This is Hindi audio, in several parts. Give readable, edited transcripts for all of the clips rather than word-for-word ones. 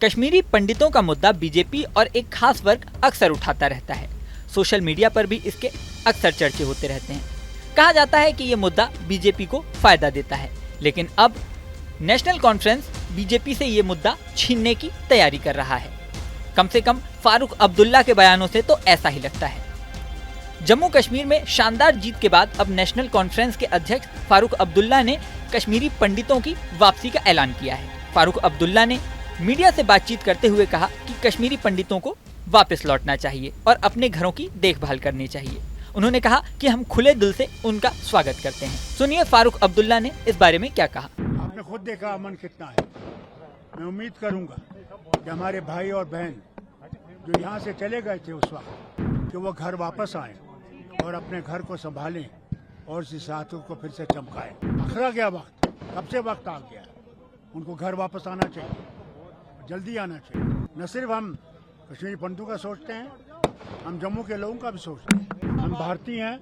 कश्मीरी पंडितों का मुद्दा बीजेपी और एक खास वर्ग अक्सर उठाता रहता है। सोशल मीडिया पर भी इसके अक्सर चर्चे होते रहते हैं। कहा जाता है कि ये मुद्दा बीजेपी को फायदा देता है, लेकिन अब नेशनल कॉन्फ्रेंस बीजेपी से ये मुद्दा छीनने की तैयारी कर रहा है। कम से कम फारूक अब्दुल्ला के बयानों से तो ऐसा ही लगता है। जम्मू कश्मीर में शानदार जीत के बाद अब नेशनल कॉन्फ्रेंस के अध्यक्ष फारूक अब्दुल्ला ने कश्मीरी पंडितों की वापसी का ऐलान किया है। फारूक अब्दुल्ला ने मीडिया से बातचीत करते हुए कहा कि कश्मीरी पंडितों को वापस लौटना चाहिए और अपने घरों की देखभाल करनी चाहिए। उन्होंने कहा कि हम खुले दिल से उनका स्वागत करते हैं। सुनिए फारूक अब्दुल्ला ने इस बारे में क्या कहा। आपने खुद देखा अमन कितना है। मैं उम्मीद करूंगा कि हमारे भाई और बहन जो यहाँ से चले गए थे उस वक्त, कि वो घर वापस आए और अपने घर को संभालें और इस साथों को फिर से चमकाएं। अखरा गया वक्त, कब से वक्त आ गया, उनको घर वापस आना चाहिए, जल्दी आना चाहिए। न सिर्फ हम कश्मीरी पंडितों का सोचते हैं, हम जम्मू के लोगों का भी सोचते हैं। हम भारतीय हैं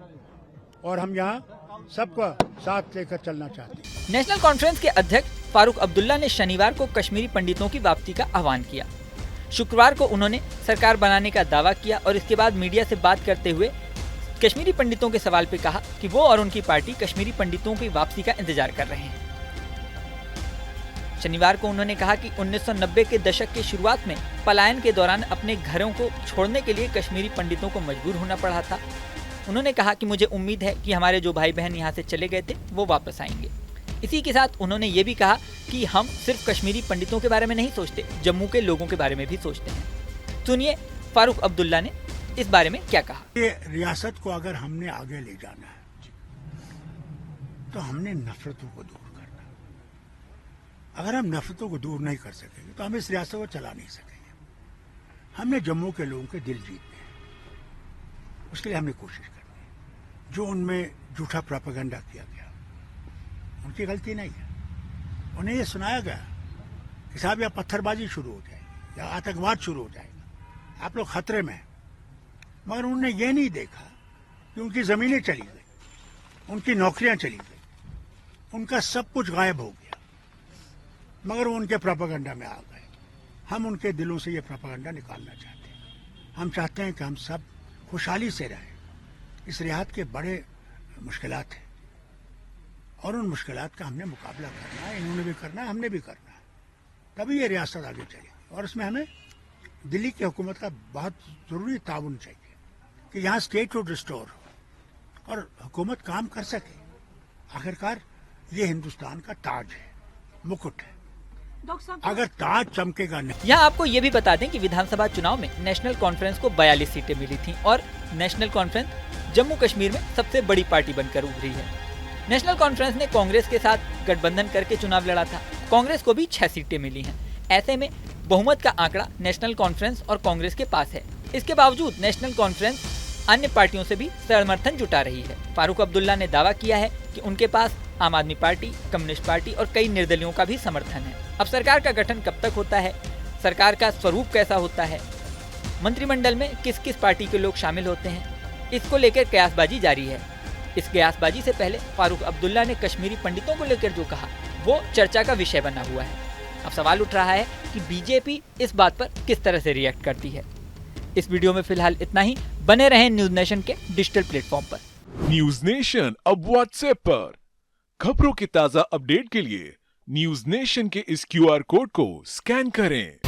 और हम यहाँ सबको साथ लेकर चलना चाहते हैं। नेशनल कॉन्फ्रेंस के अध्यक्ष फारूक अब्दुल्ला ने शनिवार को कश्मीरी पंडितों की वापसी का आह्वान किया। शुक्रवार को उन्होंने सरकार बनाने का दावा किया और इसके बाद मीडिया से बात करते हुए कश्मीरी पंडितों के सवाल पे कहा कि वो और उनकी पार्टी कश्मीरी पंडितों की वापसी का इंतजार कर रहे हैं। शनिवार को उन्होंने कहा कि 1990 के दशक की शुरुआत में पलायन के दौरान अपने घरों को छोड़ने के लिए कश्मीरी पंडितों को मजबूर होना पड़ा था। उन्होंने कहा कि मुझे उम्मीद है कि हमारे जो भाई बहन यहाँ से चले गए थे वो वापस आएंगे। इसी के साथ उन्होंने ये भी कहा कि हम सिर्फ कश्मीरी पंडितों के बारे में नहीं सोचते, जम्मू के लोगों के बारे में भी सोचते हैं। सुनिए फारूक अब्दुल्ला ने इस बारे में क्या कहा। ये रियासत को अगर हमने आगे ले जाना है तो हमने नफरतों को दूर करना है। अगर हम नफरतों को दूर नहीं कर सकेंगे तो हम इस रियासत को चला नहीं सकेंगे। हमने जम्मू के लोगों के दिल जीतने हैं, उसके लिए हमने कोशिश करनी है। जो उनमें झूठा प्रोपेगेंडा किया गया उनकी गलती नहीं है। उन्हें ये सुनाया गया कि साहब या पत्थरबाजी शुरू हो जाएगी या आतंकवाद शुरू हो जाएगा, आप लोग खतरे में हैं। मगर उन्होंने ये नहीं देखा कि उनकी जमीनें चली गई, उनकी नौकरियां चली गई, उनका सब कुछ गायब हो गया, मगर वो उनके प्रोपेगेंडा में आ गए। हम उनके दिलों से ये प्रोपेगेंडा निकालना चाहते हैं। हम चाहते हैं कि हम सब खुशहाली से रहें। इस रियासत के बड़े मुश्किलात हैं और उन मुश्किलात का हमने मुकाबला करना है। इन्होंने भी करना है, हमने भी करना है, तभी ये रियासत आगे चलेगी। और इसमें हमें दिल्ली की हुकूमत का बहुत जरूरी ताउन चाहिए कि यहाँ स्टेट रोड रिस्टोर हो और हुकूमत काम कर सके। आखिरकार ये हिंदुस्तान का ताज है, मुकुट है। अगर ताज चमकेगा नहीं। यहाँ आपको ये भी बता दें कि विधानसभा चुनाव में नेशनल कॉन्फ्रेंस को 42 सीटें मिली थीं और नेशनल कॉन्फ्रेंस जम्मू कश्मीर में सबसे बड़ी पार्टी बनकर उभरी है। नेशनल कॉन्फ्रेंस ने कांग्रेस के साथ गठबंधन करके चुनाव लड़ा था। कांग्रेस को भी 6 सीटें मिली हैं। ऐसे में बहुमत का आंकड़ा नेशनल कॉन्फ्रेंस और कांग्रेस के पास है। इसके बावजूद नेशनल कॉन्फ्रेंस अन्य पार्टियों से भी समर्थन जुटा रही है। फारूक अब्दुल्ला ने दावा किया है कि उनके पास आम आदमी पार्टी, कम्युनिस्ट पार्टी और कई निर्दलियों का भी समर्थन है। अब सरकार का गठन कब तक होता है, सरकार का स्वरूप कैसा होता है, मंत्रिमंडल में किस किस पार्टी के लोग शामिल होते हैं, इसको लेकर कयासबाजी जारी है। इस कयासबाजी से पहले फारूक अब्दुल्ला ने कश्मीरी पंडितों को लेकर जो कहा वो चर्चा का विषय बना हुआ है। अब सवाल उठ रहा है कि बीजेपी इस बात पर किस तरह से रिएक्ट करती है। इस वीडियो में फिलहाल इतना ही। बने रहें न्यूज नेशन के डिजिटल प्लेटफॉर्म पर। न्यूज नेशन अब व्हाट्सएप पर खबरों की ताजा अपडेट के लिए न्यूज नेशन के इस QR कोड को स्कैन करें।